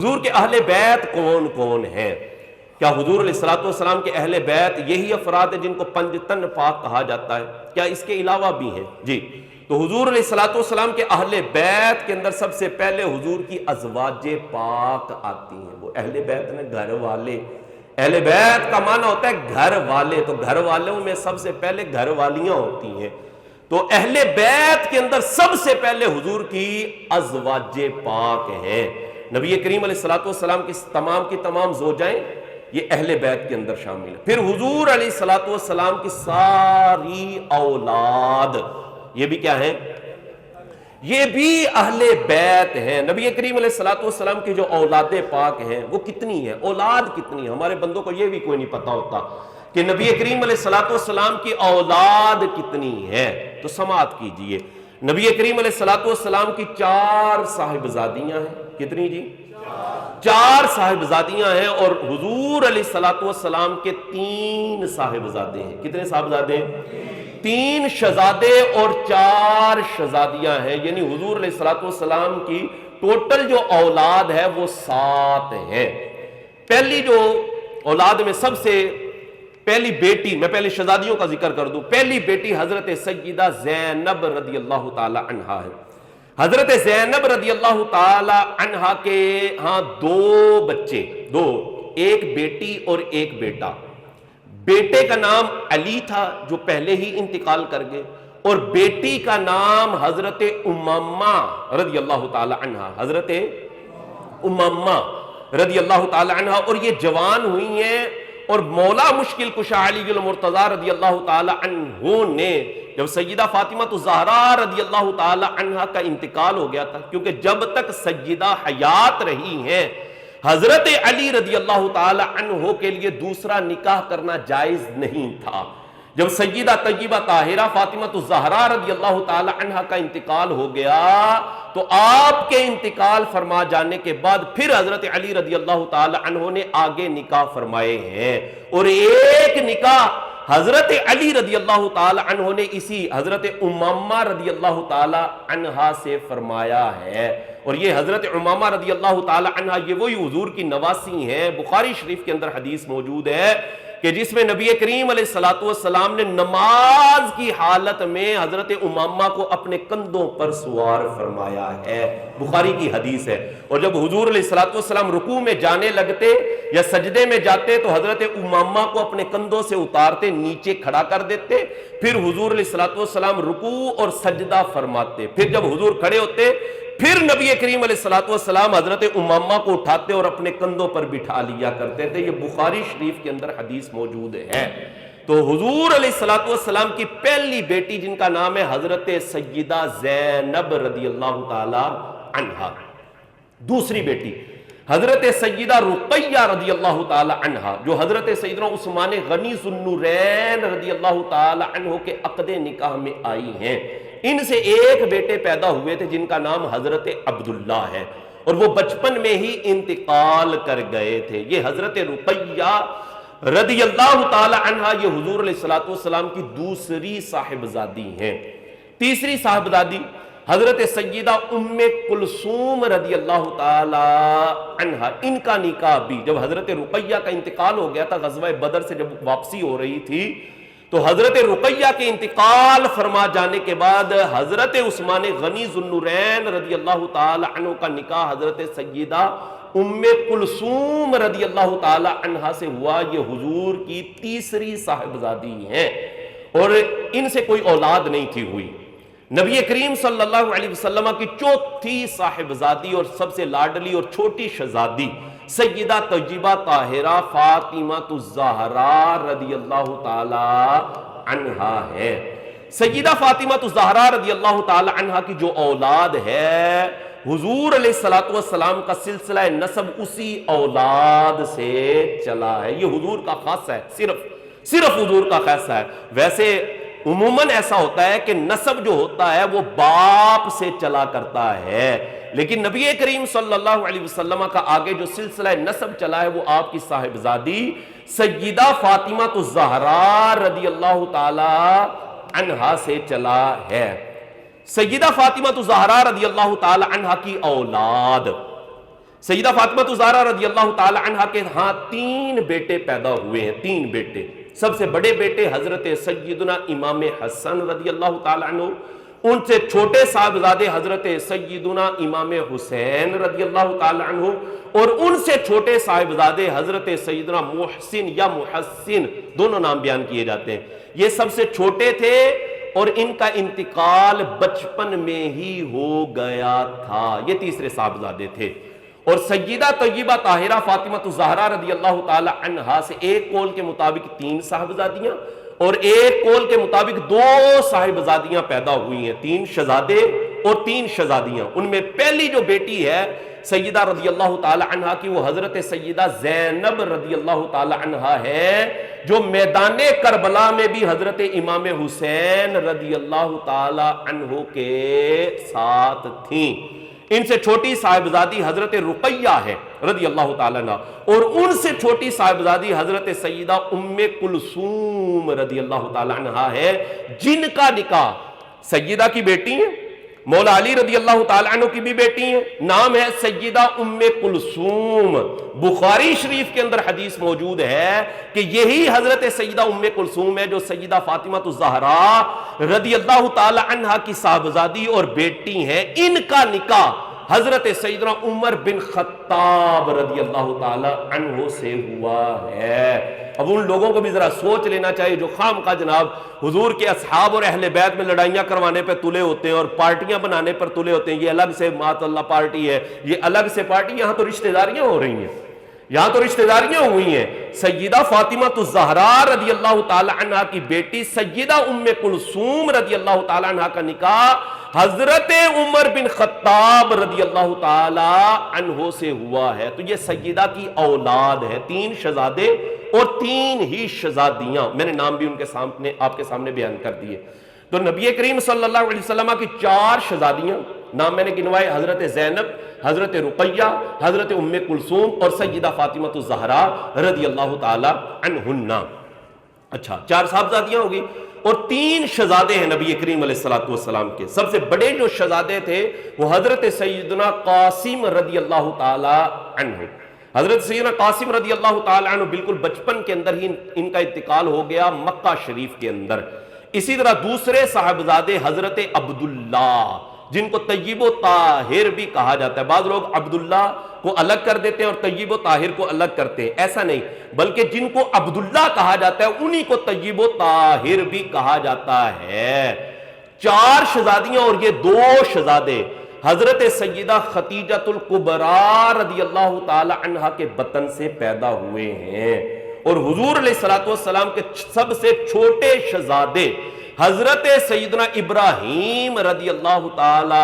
حضور کے اہل بیت کون کون ہیں؟ کیا حضور علیہ السلام کے اہل بیت یہی افراد ہیں جن کو پنجتن پاک کہا جاتا ہے؟ کیا اس کے علاوہ بھی ہیں؟ جی، تو حضور علیہ السلام کے اہل بیت کے اندر سب سے پہلے حضور کی ازواج پاک آتی ہیں۔ وہ اہل بیت نے گھر والے، اہل بیت کا معنی ہوتا ہے گھر والے، تو گھر والوں میں سب سے پہلے گھر والیاں ہوتی ہیں۔ تو اہل بیت کے اندر سب سے پہلے حضور کی ازواج پاک ہیں۔ نبی کریم علیہ السلام کی تمام زوجائیں یہ اہل بیت کے اندر شامل ہیں۔ پھر حضور علیہ السلام کی ساری اولاد یہ بھی کیا ہیں؟ یہ بھی اہل بیت ہیں۔ نبی کریم علیہ السلام کی جو اولاد پاک ہیں وہ کتنی ہیں، اولاد کتنی ہیں؟ ہمارے بندوں کو یہ بھی کوئی نہیں پتا ہوتا کہ نبی کریم علیہ السلام کی اولاد کتنی ہے۔ تو سماعت کیجئے، نبی کریم علیہ السلام کی 4 صاحبزادیاں ہیں۔ کتنی جی؟ 4 صاحبزادیاں ہیں، اور حضور علیہ السلام کے 3 صاحبزادے ہیں۔ کتنے صاحبزادے ہیں؟ 3 شہزادے اور 4 شہزادیاں ہیں، یعنی حضور علیہ السلام کی ٹوٹل جو اولاد ہے وہ 7 ہے۔ پہلی جو اولاد میں سب سے پہلی بیٹی، میں پہلے شہزادیوں کا ذکر کر دوں، پہلی بیٹی حضرت سیدہ زینب رضی اللہ تعالی عنہا ہے۔ حضرت زینب رضی اللہ تعالی عنہا کے ہاں 2 بچے، ایک بیٹی اور ایک بیٹا۔ بیٹے کا نام علی تھا جو پہلے ہی انتقال کر گئے، اور بیٹی کا نام حضرت امامہ رضی اللہ تعالی عنہا، حضرت امامہ رضی اللہ تعالی عنہا، اور یہ جوان ہوئی ہیں، اور مولا مشکل کشا علی المرتضی رضی اللہ تعالی عنہ نے جب سیدہ فاطمہ الزہرا رضی اللہ تعالی عنہ کا انتقال ہو گیا تھا، کیونکہ جب تک سیدہ حیات رہی ہیں حضرت علی رضی اللہ تعالی عنہ کے لیے دوسرا نکاح کرنا جائز نہیں تھا۔ جب سیدہ طیبہ طاہرہ فاطمہ الزہرا رضی اللہ تعالی عنہ کا انتقال ہو گیا تو آپ کے انتقال فرما جانے کے بعد پھر حضرت علی رضی اللہ تعالی عنہ نے آگے نکاح فرمائے ہیں، اور ایک نکاح حضرت علی رضی اللہ تعالی عنہ نے اسی حضرت امامہ رضی اللہ تعالی عنہ سے فرمایا ہے۔ اور یہ حضرت امامہ رضی اللہ تعالی عنہ یہ وہی حضور کی نواسی ہیں۔ بخاری شریف کے اندر حدیث موجود ہے کہ جس میں نبی کریم علیہ السلام نے نماز کی حالت میں حضرت امامہ کو اپنے کندھوں پر سوار فرمایا ہے، بخاری کی حدیث ہے۔ اور جب حضور علیہ السلام رکوع میں جانے لگتے یا سجدے میں جاتے تو حضرت امامہ کو اپنے کندھوں سے اتارتے نیچے کھڑا کر دیتے، پھر حضور علیہ السلام رکوع اور سجدہ فرماتے، پھر جب حضور کھڑے ہوتے پھر نبی کریم علیہ السلام حضرت امامہ کو اٹھاتے اور اپنے کندھوں پر بٹھا لیا کرتے تھے۔ یہ بخاری شریف کے اندر حدیث موجود ہے۔ تو حضور علیہ السلام کی پہلی بیٹی جن کا نام ہے حضرت سیدہ زینب رضی اللہ تعالی عنہا، دوسری بیٹی حضرت سیدہ رقیہ رضی اللہ تعالی عنہا جو حضرت سیدنا عثمان غنی ذو النورین رضی اللہ تعالی عنہ کے عقد نکاح میں آئی ہیں۔ ان سے ایک بیٹے پیدا ہوئے تھے جن کا نام حضرت عبداللہ ہے، اور وہ بچپن میں ہی انتقال کر گئے تھے۔ یہ حضرت رقیہ رضی اللہ تعالی عنہا یہ حضور علیہ السلام کی دوسری صاحبزادی ہیں۔ تیسری صاحبزادی حضرت سیدہ ام کلثوم رضی اللہ تعالی عنہا، ان کا نکاح بھی جب حضرت رقیہ کا انتقال ہو گیا تھا، غزوہ بدر سے جب واپسی ہو رہی تھی تو حضرت رقیہ کے انتقال فرما جانے کے بعد حضرت عثمان غنی ذو النورین رضی اللہ تعالی عنہ کا نکاح حضرت سیدہ ام کلثوم رضی اللہ تعالی عنہ سے ہوا۔ یہ حضور کی تیسری صاحبزادی ہیں، اور ان سے کوئی اولاد نہیں تھی ہوئی۔ نبی کریم صلی اللہ علیہ وسلم کی چوتھی صاحبزادی اور سب سے لاڈلی اور چھوٹی شہزادی سیدہ طیبہ طاہرہ فاطمہ الزہرا رضی اللہ تعالی عنہا ہے۔ سیدہ فاطمہ الزہرا رضی اللہ تعالی عنہا کی جو اولاد ہے، حضور علیہ السلام کا سلسلہ نسب اسی اولاد سے چلا ہے۔ یہ حضور کا خاصہ ہے، صرف حضور کا خاصہ ہے۔ ویسے عموماً ایسا ہوتا ہے کہ نسب جو ہوتا ہے وہ باپ سے چلا کرتا ہے، لیکن نبی کریم صلی اللہ علیہ وسلم کا آگے جو سلسلہ نسب چلا ہے وہ آپ کی صاحبزادی سیدہ فاطمہ الزہرا رضی اللہ تعالی عنہا سے چلا ہے۔ سیدہ فاطمہ الزہرا رضی اللہ تعالی عنہا کی اولاد سیدہ فاطمہ الزہرا رضی اللہ تعالی عنہ کے ہاں 3 بیٹے پیدا ہوئے ہیں، 3 بیٹے۔ سب سے بڑے بیٹے حضرت سیدنا امام حسن رضی اللہ تعالی عنہ، ان سے چھوٹے صاحبزادے حضرت سیدنا امام حسین رضی اللہ تعالی عنہ، اور ان سے چھوٹے صاحبزادے حضرت سیدنا محسن یا محسن، دونوں نام بیان کیے جاتے ہیں۔ یہ سب سے چھوٹے تھے اور ان کا انتقال بچپن میں ہی ہو گیا تھا۔ یہ تیسرے صاحبزادے تھے۔ اور سیدہ طیبہ طاہرہ فاطمہ الزہرا رضی اللہ تعالی عنہا سے ایک قول کے مطابق 3 صاحبزادیاں اور ایک قول کے مطابق 2 صاحبزادیاں پیدا ہوئی ہیں، 3 شہزادے اور 3 شہزادیاں۔ ان میں پہلی جو بیٹی ہے سیدہ رضی اللہ تعالی عنہا کی، وہ حضرت سیدہ زینب رضی اللہ تعالی عنہا ہے، جو میدان کربلا میں بھی حضرت امام حسین رضی اللہ تعالی عنہ کے ساتھ تھیں۔ ان سے چھوٹی صاحبزادی حضرت رقیہ ہے رضی اللہ تعالیٰ عنہ، اور ان سے چھوٹی صاحبزادی حضرت سیدہ ام کلثوم رضی اللہ تعالیٰ عنہ ہے، جن کا نکاح سیدہ کی بیٹی ہیں، مولا علی رضی اللہ تعالیٰ عنہ کی بھی بیٹی ہیں، نام ہے سیدہ ام کلثوم۔ بخاری شریف کے اندر حدیث موجود ہے کہ یہی حضرت سیدہ ام کلثوم ہے جو سیدہ فاطمہ الزہرا رضی اللہ تعالی عنہا کی صاحبزادی اور بیٹی ہیں۔ ان کا نکاح حضرت سیدنا عمر بن خطاب رضی اللہ تعالی عنہ سے ہوا ہے۔ اب ان لوگوں کو بھی ذرا سوچ لینا چاہیے جو خام کا جناب حضور کے اصحاب اور اہل بیت میں لڑائیاں کروانے پہ تلے ہوتے ہیں اور پارٹیاں بنانے پر تلے ہوتے ہیں۔ یہ الگ سے مات اللہ پارٹی ہے، یہ الگ سے پارٹی، یہاں تو رشتہ داریاں ہو رہی ہیں، یہاں تو رشتہ داریاں ہوئی ہیں۔ سیدہ فاطمہ الزہرا رضی اللہ تعالی عنہ کی بیٹی سیدہ ام کلثوم رضی اللہ تعالی عنہ کا نکاح حضرت عمر بن خطاب رضی اللہ تعالی عنہ سے ہوا ہے۔ تو یہ سیدہ کی اولاد ہے، 3 شہزادے اور 3 ہی شہزادیاں، میں نے نام بھی ان کے سامنے آپ کے سامنے بیان کر دیے۔ تو نبی کریم صلی اللہ علیہ وسلم کی 4 شہزادیاں، نام میں نے گنوائے، حضرت زینب، حضرت رقیہ، حضرت ام کلثوم اور سیدہ فاطمہ الزہرا رضی اللہ تعالی عنہن۔ اچھا، 4 صاحبزادیاں ہوگی اور 3 شہزادے ہیں نبی کریم علیہ السلام کے۔ سب سے بڑے جو شہزادے تھے وہ حضرت سیدنا قاسم رضی اللہ تعالی عنہ۔ حضرت سیدنا قاسم رضی اللہ تعالی عنہ بالکل بچپن کے اندر ہی ان کا انتقال ہو گیا مکہ شریف کے اندر۔ اسی طرح دوسرے صاحبزادے حضرت عبداللہ، جن کو طیب و طاہر بھی کہا جاتا ہے۔ بعض لوگ عبداللہ کو الگ کر دیتے ہیں اور طیب و طاہر کو الگ کرتے ہیں، ایسا نہیں، بلکہ جن کو عبداللہ کہا جاتا ہے انہی کو طیب و طاہر بھی کہا جاتا ہے۔ 4 شہزادیاں اور یہ 2 شہزادے حضرت سیدہ خدیجہ الکبریٰ رضی اللہ تعالی عنہ کے بطن سے پیدا ہوئے ہیں۔ اور حضور علیہ السلام کے سب سے چھوٹے شہزادے حضرت سیدنا ابراہیم رضی اللہ تعالی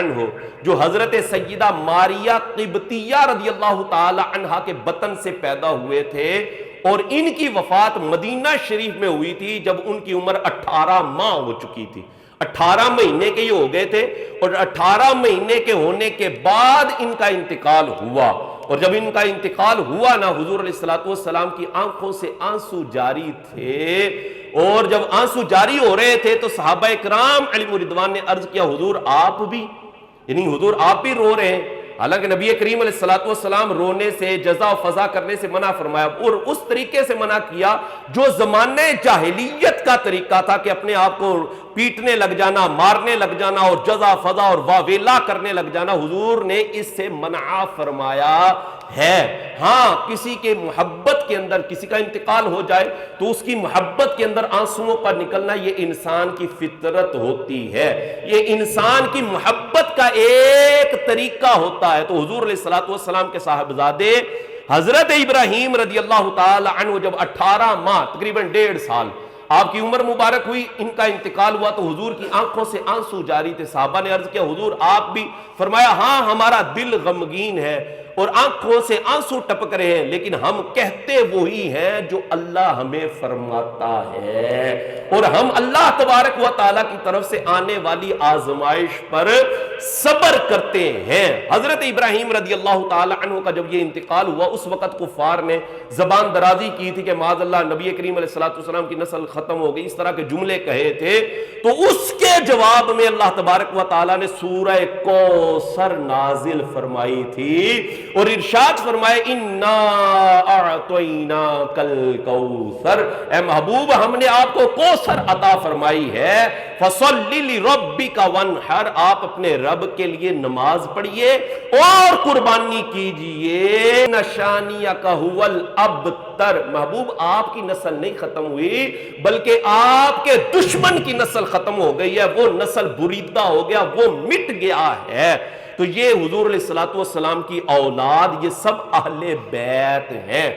عنہ، جو حضرت سیدہ ماریہ قبطیہ رضی اللہ تعالی عنہ کے بطن سے پیدا ہوئے تھے، اور ان کی وفات مدینہ شریف میں ہوئی تھی جب ان کی عمر 18 ماہ ہو چکی تھی۔ 18 مہینے کے یہ ہو گئے تھے، اور 18 مہینے کے ہونے کے بعد ان کا انتقال ہوا۔ اور جب ان کا انتقال ہوا نا، حضور علیہ السلام کی آنکھوں سے آنسو جاری تھے، اور جب آنسو جاری ہو رہے تھے تو صحابہ اکرام علیہم رضوان نے عرض کیا، حضور آپ بھی، یعنی حضور آپ بھی رو رہے ہیں؟ حالانکہ نبی کریم علیہ السلام رونے سے، جزا و فضا کرنے سے منع فرمایا، اور اس طریقے سے منع کیا جو زمانے جاہلیت کا طریقہ تھا، کہ اپنے آپ کو پیٹنے لگ جانا، مارنے لگ جانا اور جزا فضا اور واویلا کرنے لگ جانا، حضور نے اس سے منع فرمایا ہے۔ ہاں، کسی کے محبت کے اندر کسی کا انتقال ہو جائے تو اس کی محبت کے اندر آنسوؤں کا نکلنا یہ انسان کی فطرت ہوتی ہے، یہ انسان کی محبت کا ایک طریقہ ہوتا ہے۔ تو حضور علیہ السلام کے صاحبزادے حضرت ابراہیم رضی اللہ تعالی عنہ جب 18 ماہ تقریباً 1.5 سال آپ کی عمر مبارک ہوئی، ان کا انتقال ہوا تو حضور کی آنکھوں سے آنسو جاری تھے۔ صحابہ نے عرض کیا، حضور آپ بھی؟ فرمایا ہاں، ہمارا دل غمگین ہے اور آنکھوں سے آنسو ٹپک رہے ہیں، لیکن ہم کہتے وہی ہیں جو اللہ ہمیں فرماتا ہے، اور ہم اللہ تبارک و تعالیٰ کی طرف سے آنے والی آزمائش پر صبر کرتے ہیں۔ حضرت ابراہیم رضی اللہ تعالیٰ عنہ کا جب یہ انتقال ہوا، اس وقت کفار نے زبان درازی کی تھی کہ معاذ اللہ نبی کریم علیہ السلام کی نسل ختم ہو گئی، اس طرح کے جملے کہے تھے، تو اس کے جواب میں اللہ تبارک و تعالیٰ نے سورہ کوثر نازل فرمائی تھی اور ارشاد فرمائے اِنَّا أَعْطَيْنَاكَ الْكَوْثَرَ، اے محبوب ہم نے آپ کو کوثر عطا فرمائی ہے، فَصَلِّ لِرَبِّكَ وَانْحَرْ، آپ اپنے رب کے لیے نماز پڑھیے اور قربانی کیجئے، نشانیک هو الابتر، محبوب آپ کی نسل نہیں ختم ہوئی بلکہ آپ کے دشمن کی نسل ختم ہو گئی ہے، وہ نسل بریدہ ہو گیا، وہ مٹ گیا ہے۔ تو یہ حضور علیہ الصلوۃ والسلام کی اولاد، یہ سب اہل بیت ہیں،